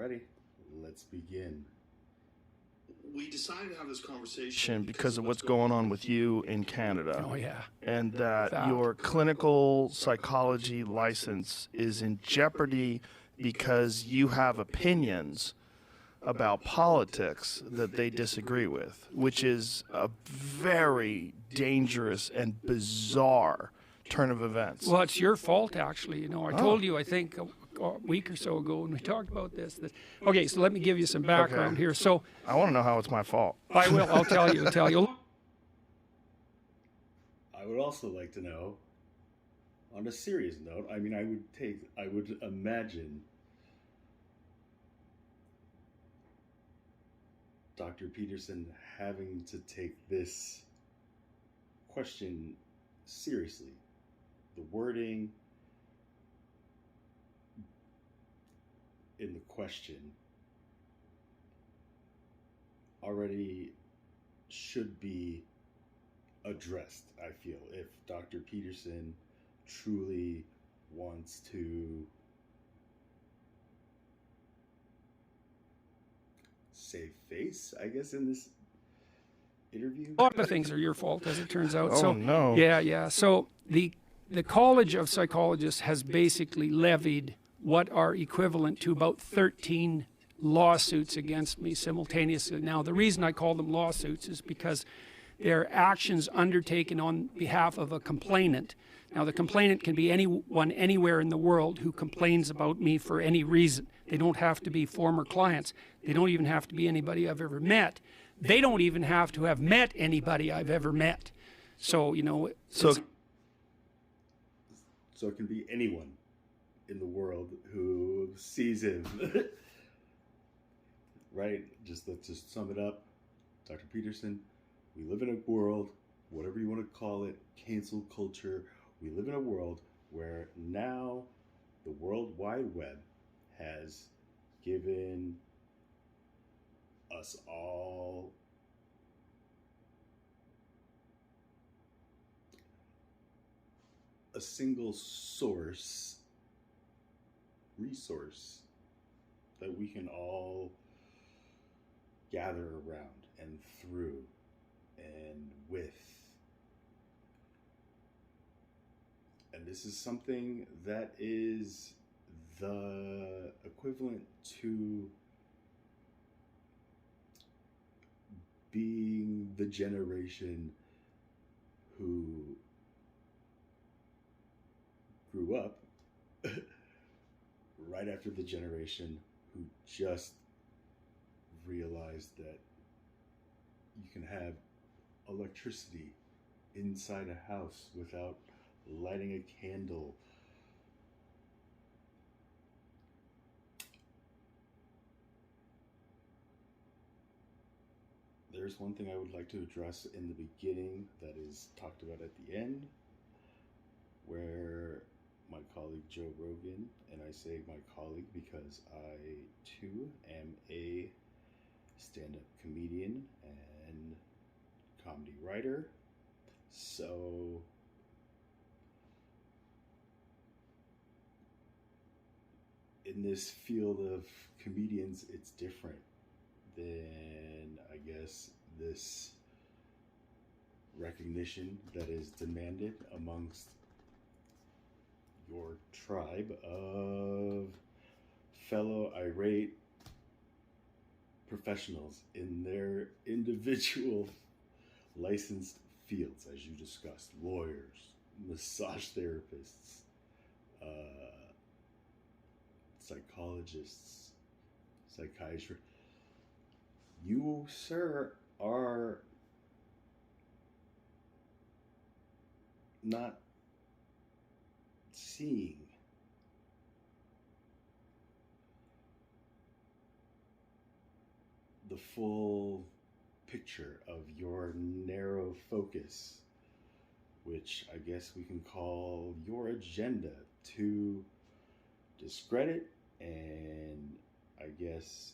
Alrighty, let's begin. We decided to have this conversation because of what's going on with you in Canada. Oh, yeah. And that That. your clinical psychology license is in jeopardy because you have opinions about politics that they disagree with, which is a very dangerous and bizarre turn of events. Well, it's your fault, actually. You know, I told you, I think, a week or so ago when we talked about this. Okay, so let me give you some background here. So I want to know how it's my fault. I will. I'll tell you. I would also like to know, on a serious note, I mean, I would imagine Dr. Peterson having to take this question seriously. The wording in the question already should be addressed, I feel, if Dr. Peterson truly wants to save face, I guess, in this interview. A lot of things are your fault, as it turns out. Oh, So, no. Yeah. So the College of Psychologists has basically levied what are equivalent to about 13 lawsuits against me simultaneously. Now, the reason I call them lawsuits is because they're actions undertaken on behalf of a complainant. Now, the complainant can be anyone anywhere in the world who complains about me for any reason. They don't have to be former clients. They don't even have to be anybody I've ever met. They don't even have to have met anybody I've ever met. So, you know, So it can be anyone in the world who sees him. Right? Let's just sum it up. Dr. Peterson, we live in a world, whatever you want to call it, cancel culture. We live in a world where now the World Wide Web has given us all a single resource that we can all gather around and through and with. And this is something that is the equivalent to being the generation who grew up right after the generation who just realized that you can have electricity inside a house without lighting a candle. There's one thing I would like to address in the beginning that is talked about at the end, where my colleague Joe Rogan, and I say my colleague because I too am a stand-up comedian and comedy writer. So in this field of comedians, it's different than, I guess, this recognition that is demanded amongst your tribe of fellow irate professionals in their individual licensed fields, as you discussed: lawyers, massage therapists, psychologists, psychiatrists. You, sir, are not seeing the full picture of your narrow focus, which I guess we can call your agenda to discredit and, I guess,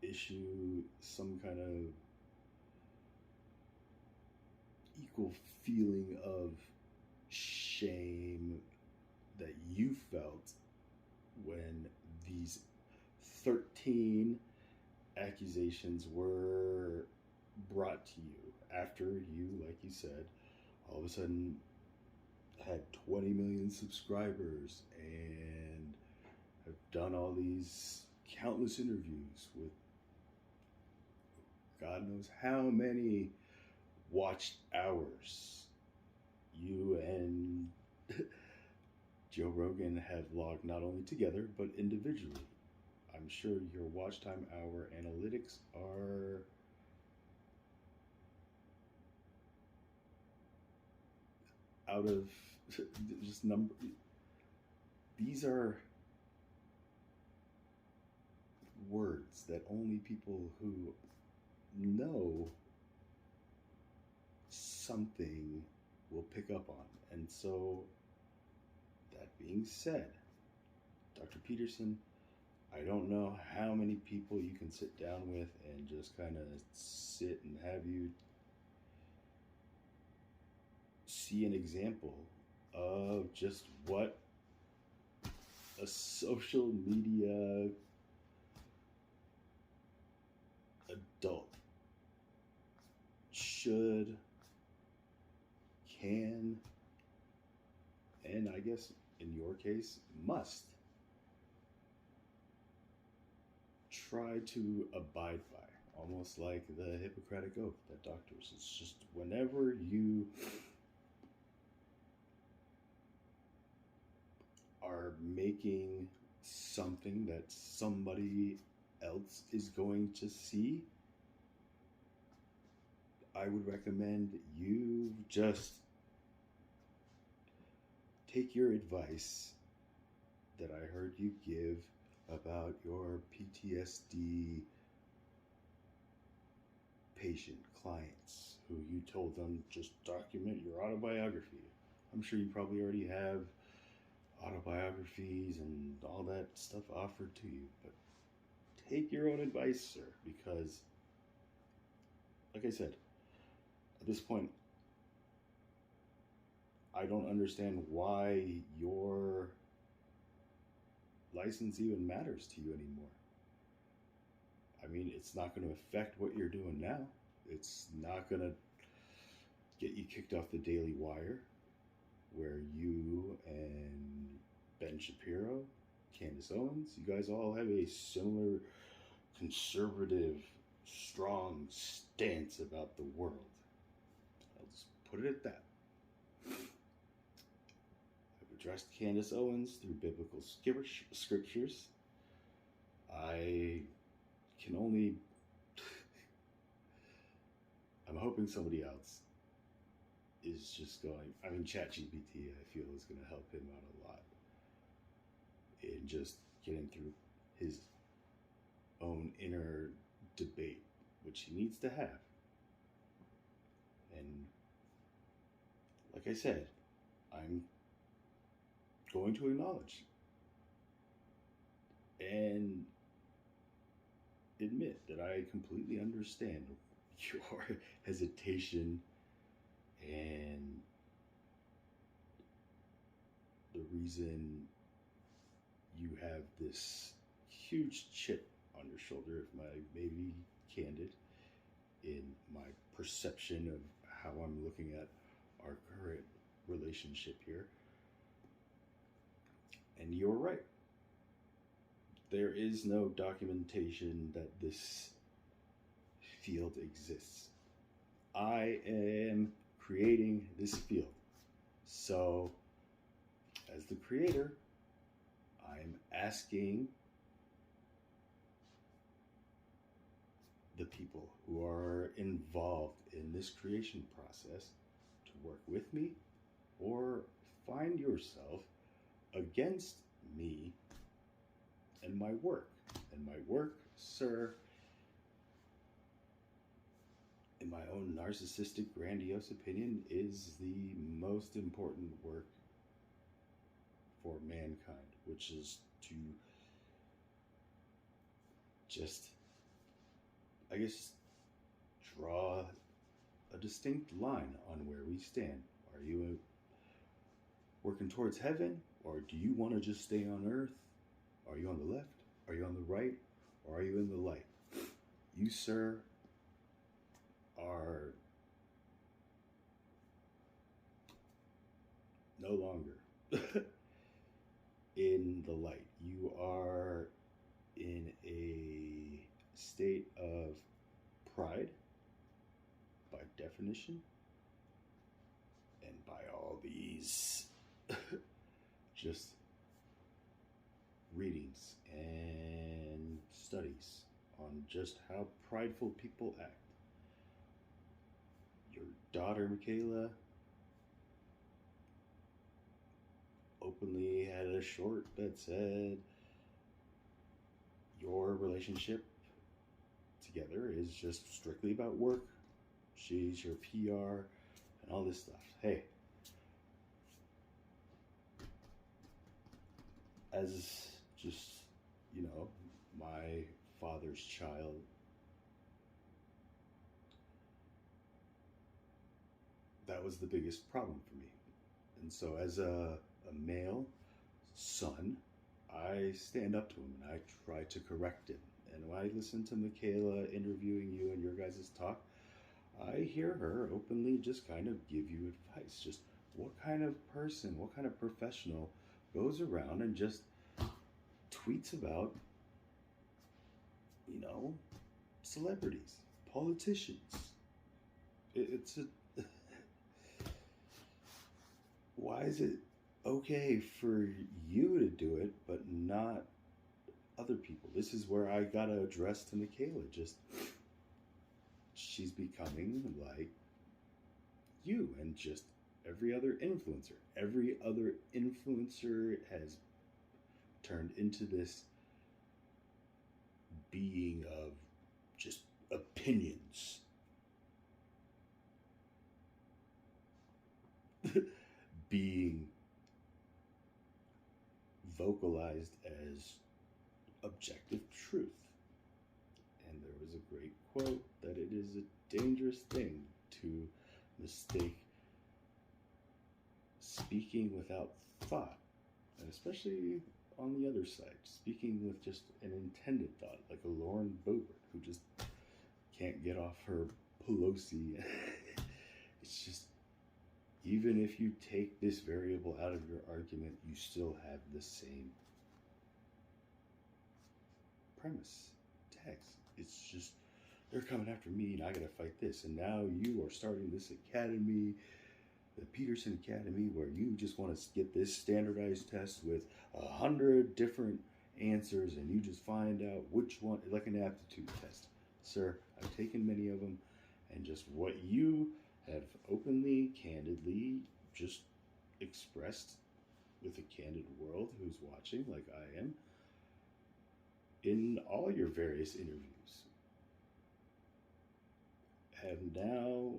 issue some kind of equal feeling of shame that you felt when these 13 accusations were brought to you after you, like you said, all of a sudden had 20 million subscribers and have done all these countless interviews with God knows how many watched hours you and Joe Rogan have logged, not only together but individually. I'm sure your watch time hour analytics are out of just number. These are words that only people who know something will pick up on. And so, that being said, Dr. Peterson, I don't know how many people you can sit down with and just kind of sit and have you see an example of just what a social media adult should, can, and I guess in your case, must try to abide by. Almost like the Hippocratic Oath that doctors, it's just whenever you are making something that somebody else is going to see, I would recommend you just take your advice that I heard you give about your PTSD patient clients who you told them just document your autobiography. I'm sure you probably already have autobiographies and all that stuff offered to you, but take your own advice, sir, because like I said, at this point I don't understand why your license even matters to you anymore. I mean, it's not going to affect what you're doing now. It's not going to get you kicked off the Daily Wire, where you and Ben Shapiro, Candace Owens, you guys all have a similar conservative, strong stance about the world. I'll just put it at that. I've addressed Candace Owens through biblical scriptures. I can only... I'm hoping somebody else is just going... I mean, ChatGPT, I feel, is going to help him out a lot in just getting through his own inner debate, which he needs to have. And like I said, I'm going to acknowledge and admit that I completely understand your hesitation and the reason you have this huge chip on your shoulder, if I may be candid, in my perception of how I'm looking at our current relationship here. And you're right. There is no documentation that this field exists. I am creating this field. So, as the creator, I'm asking the people who are involved in this creation process to work with me or find yourself against me and my work. And my work, sir, in my own narcissistic, grandiose opinion, is the most important work for mankind, which is to just, I guess, draw a distinct line on where we stand. Are you working towards heaven, or do you want to just stay on earth? Are you on the left? Are you on the right? Or are you in the light? You, sir, are no longer in the light. You are in a state of pride by definition, and by all these just readings and studies on just how prideful people act. Your daughter, Michaela, openly had a short that said your relationship together is just strictly about work. She's your PR and all this stuff. Hey, as just, my father's child, that was the biggest problem for me. And so as a male son, I stand up to him and I try to correct him. And when I listen to Michaela interviewing you and your guys' talk, I hear her openly just kind of give you advice. Just what kind of person, what kind of professional goes around and just tweets about, celebrities, politicians. It's a... Why is it okay for you to do it, but not other people? This is where I gotta address to Michaela. Just, she's becoming like you and just every other influencer. Every other influencer has turned into this being of just opinions. Being vocalized as objective truth. And there was a great quote that it is a dangerous thing to mistake speaking without thought, and especially on the other side, speaking with just an intended thought, like a Lauren Boebert who just can't get off her Pelosi. It's just, even if you take this variable out of your argument, you still have the same premise, text. It's just, they're coming after me and I gotta fight this. And now you are starting this academy, the Peterson Academy, where you just want to get this standardized test with 100 different answers and you just find out which one, like an aptitude test. Sir, I've taken many of them, and just what you have openly, candidly just expressed with a candid world who's watching, like I am, in all your various interviews, have now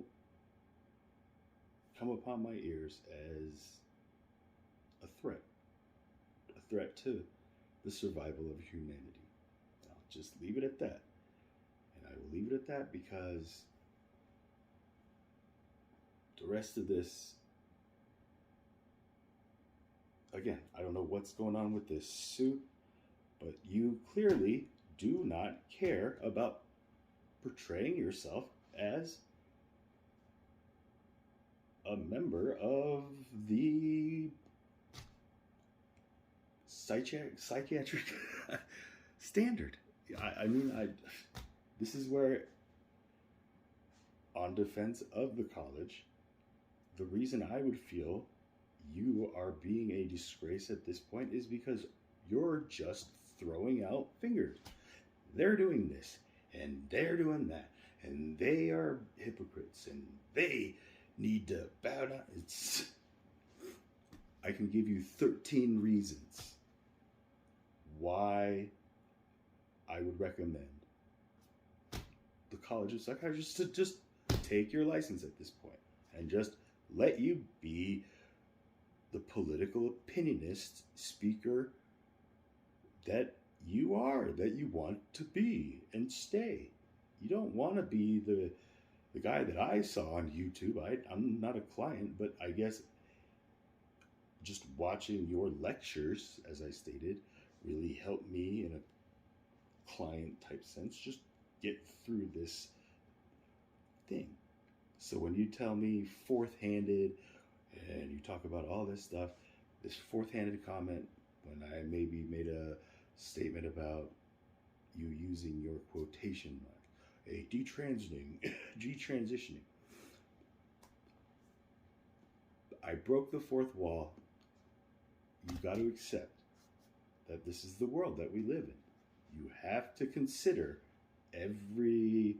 come upon my ears as a threat to the survival of humanity. I'll just leave it at that. And I will leave it at that because the rest of this, again, I don't know what's going on with this suit, but you clearly do not care about portraying yourself as a member of the psychiatric standard. This is where, on defense of the college, the reason I would feel you are being a disgrace at this point is because you're just throwing out fingers. They're doing this, and they're doing that, and they are hypocrites, and they need to bow down. I can give you 13 reasons why I would recommend the College of Psychiatrists to just take your license at this point and just let you be the political opinionist speaker that you are, that you want to be and stay. You don't want to be the guy that I saw on YouTube. I'm not a client, but I guess just watching your lectures, as I stated, really helped me in a client type sense just get through this thing. So when you tell me fourth-handed and you talk about all this stuff, this fourth-handed comment, when I maybe made a statement about you using your quotation mark, a detransitioning, I broke the fourth wall. You got to accept that this is the world that we live in. You have to consider every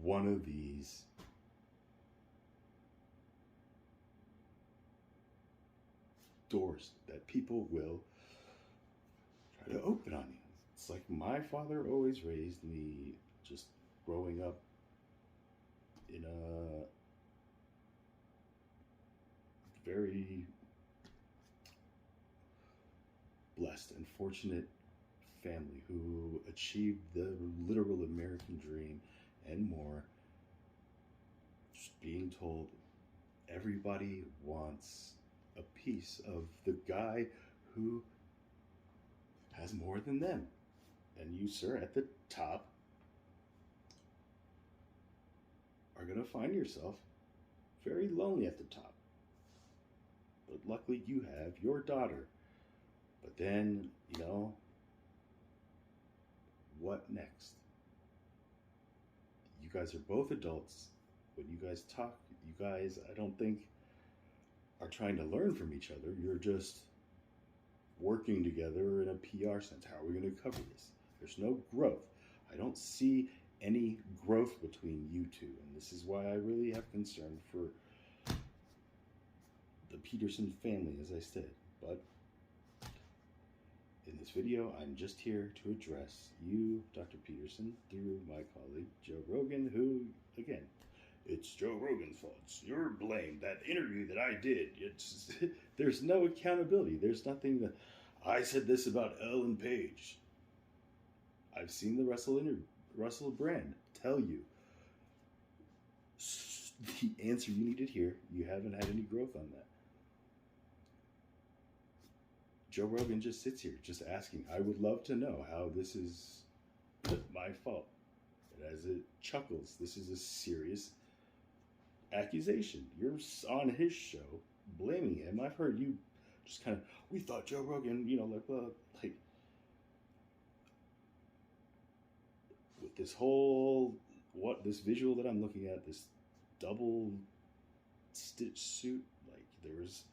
one of these doors that people will try to open on you. It's like my father always raised me, just growing up in a very blessed and fortunate family who achieved the literal American dream and more. Just being told everybody wants a piece of the guy who has more than them. And you, sir, at the top are going to find yourself very lonely at the top. But luckily you have your daughter. But then, what next? You guys are both adults. When you guys talk, you guys, I don't think, are trying to learn from each other. You're just working together in a PR sense. How are we going to cover this? There's no growth. I don't see any growth between you two. And this is why I really have concern for the Peterson family, as I said. But in this video, I'm just here to address you, Dr. Peterson, through my colleague, Joe Rogan, who, again, it's Joe Rogan's fault. It's your blame. That interview that I did, there's no accountability. There's nothing that, I said this about Ellen Page. I've seen the Russell Brand tell you the answer you needed here. You haven't had any growth on that. Joe Rogan just sits here, just asking, I would love to know how this is my fault. And as it chuckles, this is a serious accusation. You're on his show, blaming him. I've heard you just kind of, we thought Joe Rogan, like, with this whole, this visual that I'm looking at, this double stitch suit, like there's,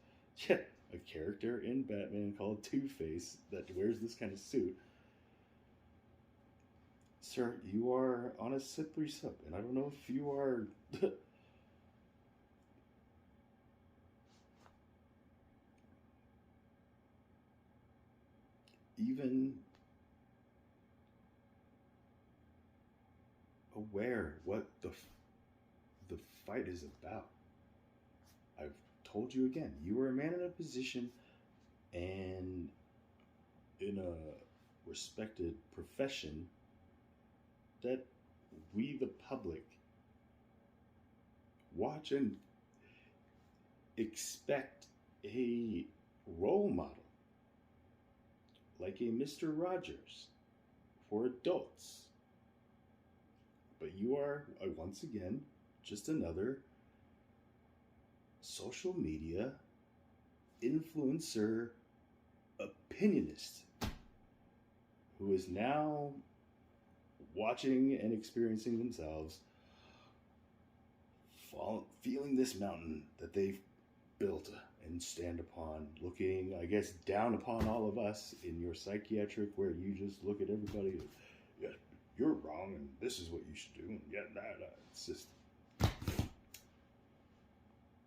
a character in Batman called Two-Face that wears this kind of suit. Sir, you are on a slippery slope, and I don't know if you are even aware what the fight is about. I've told you again, you are a man in a position and in a respected profession that we, the public, watch and expect a role model like a Mr. Rogers for adults. But you are, once again, just another social media influencer opinionist who is now watching and experiencing themselves feeling this mountain that they've built and stand upon, looking, I guess, down upon all of us in your psychiatric, where you just look at everybody and, yeah, you're wrong and this is what you should do, and yeah, it's just,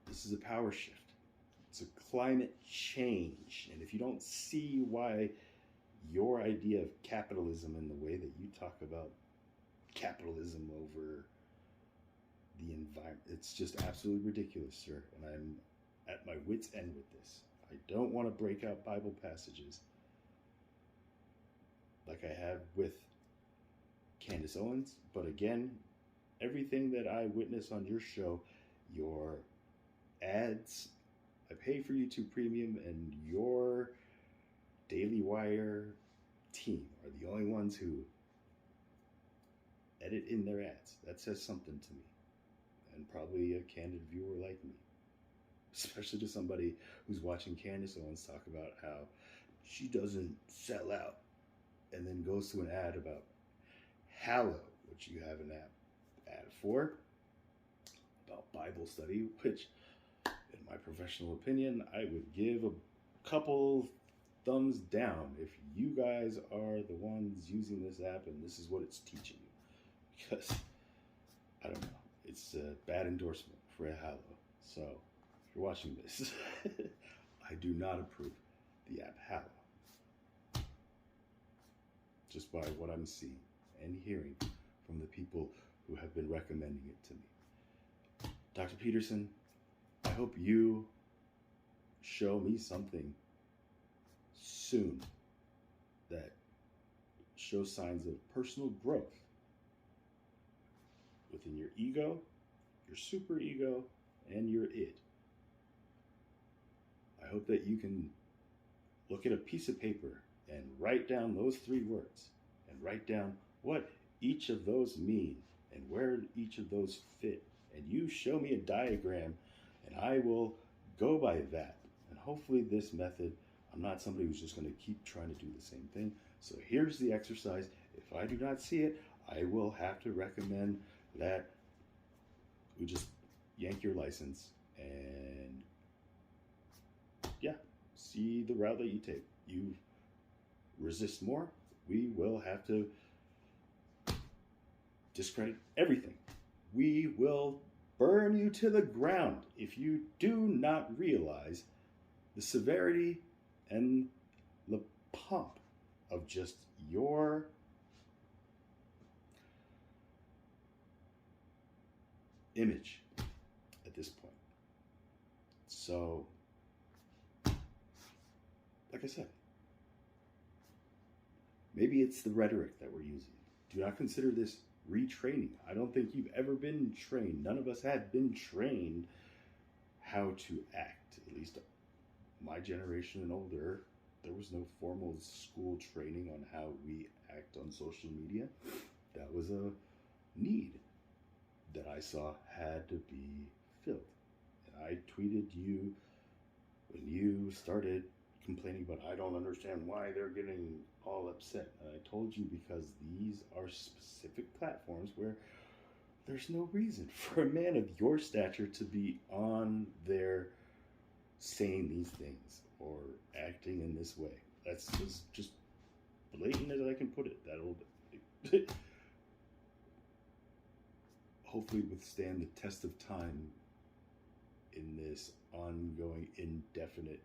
this is a power shift. It's a climate change. And if you don't see why your idea of capitalism and the way that you talk about capitalism over the environment, it's just absolutely ridiculous, sir. And I'm at my wit's end with this. I don't want to break out Bible passages like I have with Candace Owens. But again, everything that I witness on your show, your ads, I pay for YouTube Premium, and your Daily Wire team are the only ones who edit in their ads. That says something to me, and probably a candid viewer like me, especially to somebody who's watching Candace Owens talk about how she doesn't sell out, and then goes to an ad about Hallow, which you have an ad for, about Bible study, which, in my professional opinion, I would give a couple thumbs down if you guys are the ones using this app and this is what it's teaching you. Because, I don't know, it's a bad endorsement for a Hallow. So, if you're watching this, I do not approve the app Hallow. Just by what I'm seeing and hearing from the people who have been recommending it to me. Dr. Peterson, I hope you show me something soon that shows signs of personal growth within your ego, your super ego, and your id. I hope that you can look at a piece of paper and write down those 3 words and write down what each of those mean and where each of those fit. And you show me a diagram and I will go by that. And hopefully this method, I'm not somebody who's just going to keep trying to do the same thing. So here's the exercise. If I do not see it, I will have to recommend that we just yank your license and yeah, see the route that you take. You resist more, we will have to discredit everything. We will burn you to the ground if you do not realize the severity and the pomp of just your image at this point. So, like I said, maybe it's the rhetoric that we're using. Do not consider this retraining. I don't think you've ever been trained. None of us had been trained how to act. At least my generation and older, there was no formal school training on how we act on social media. That was a need that I saw had to be filled. And I tweeted you when you started complaining about, I don't understand why they're getting all upset. And I told you because these are specific platforms where there's no reason for a man of your stature to be on there saying these things or acting in this way. That's just blatant as I can put it. That'll hopefully withstand the test of time in this ongoing indefinite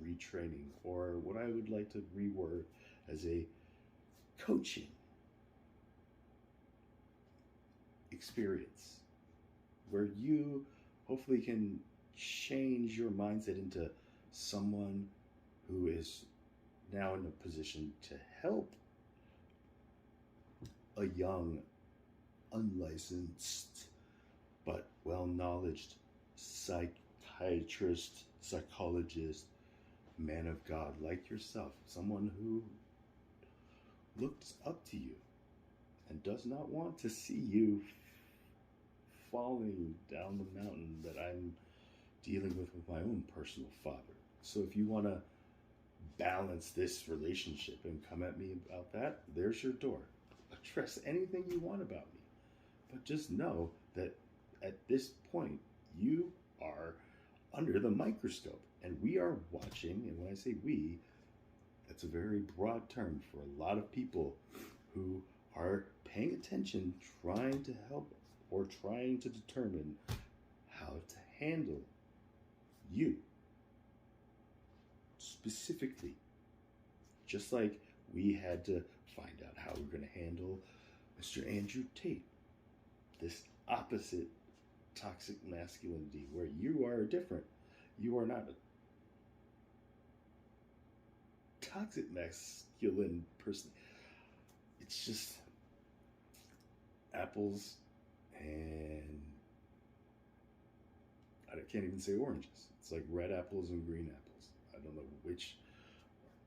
retraining, or what I would like to reword as a coaching experience, where you hopefully can change your mindset into someone who is now in a position to help a young, unlicensed, but well-knowledged psychiatrist, psychologist, man of God like yourself, someone who looks up to you and does not want to see you falling down the mountain that I'm dealing with my own personal father. So if you want to balance this relationship and come at me about that, there's your door. Address anything you want about me. But just know that at this point, you are under the microscope and we are watching. And when I say we, that's a very broad term for a lot of people who are paying attention, trying to help or trying to determine how to handle you specifically. Just like we had to find out how we're going to handle Mr. Andrew Tate, this opposite toxic masculinity where you are different. You are not a toxic masculine person. It's just apples and I I can't even say oranges. It's like red apples and green apples. I don't know which,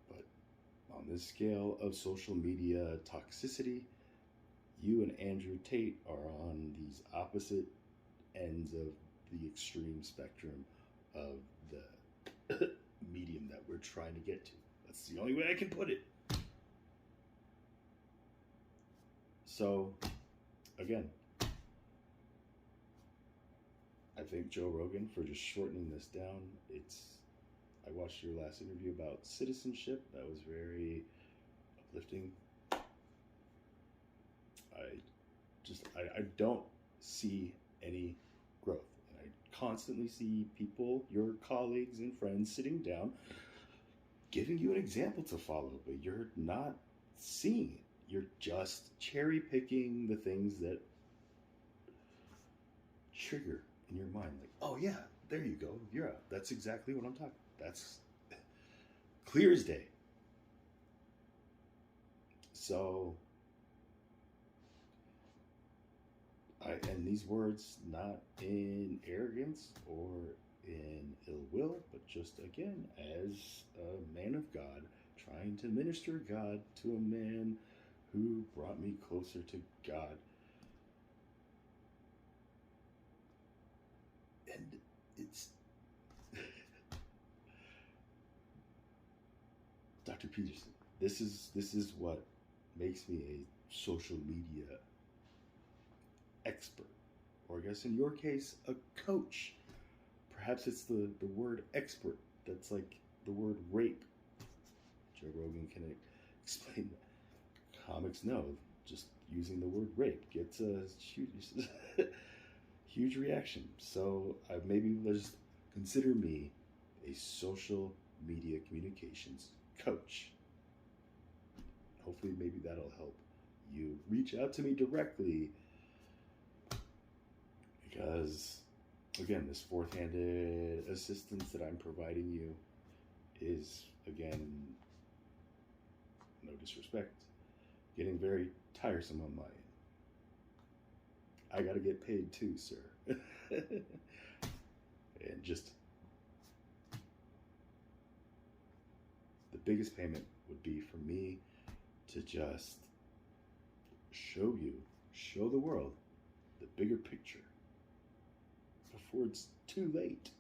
but on this scale of social media toxicity, you and Andrew Tate are on these opposite ends of the extreme spectrum of the medium that we're trying to get to. That's the only way I can put it. So, again, I thank Joe Rogan for just shortening this down. I watched your last interview about citizenship. That was very uplifting. I don't see any growth. And I constantly see people, your colleagues and friends, sitting down, giving you an example to follow, but you're not seeing it. You're just cherry picking the things that trigger in your mind. Like, oh yeah, there you go. That's exactly what I'm talking about. That's clear as day. So, I end these words not in arrogance or in ill will, but just again as a man of God trying to minister God to a man who brought me closer to God. And it's Dr. Peterson. This is what makes me a social media expert, or I guess in your case, a coach. Perhaps it's the word expert that's like the word rape. Joe Rogan can explain that. Comics know just using the word rape gets a huge, huge reaction. So maybe let's consider me a social media communications coach. Hopefully maybe that'll help you reach out to me directly, because again, this fourth-handed assistance that I'm providing you is, again, no disrespect, getting very tiresome on my end. I gotta get paid too, sir. And just the biggest payment would be for me to just show the world the bigger picture before it's too late.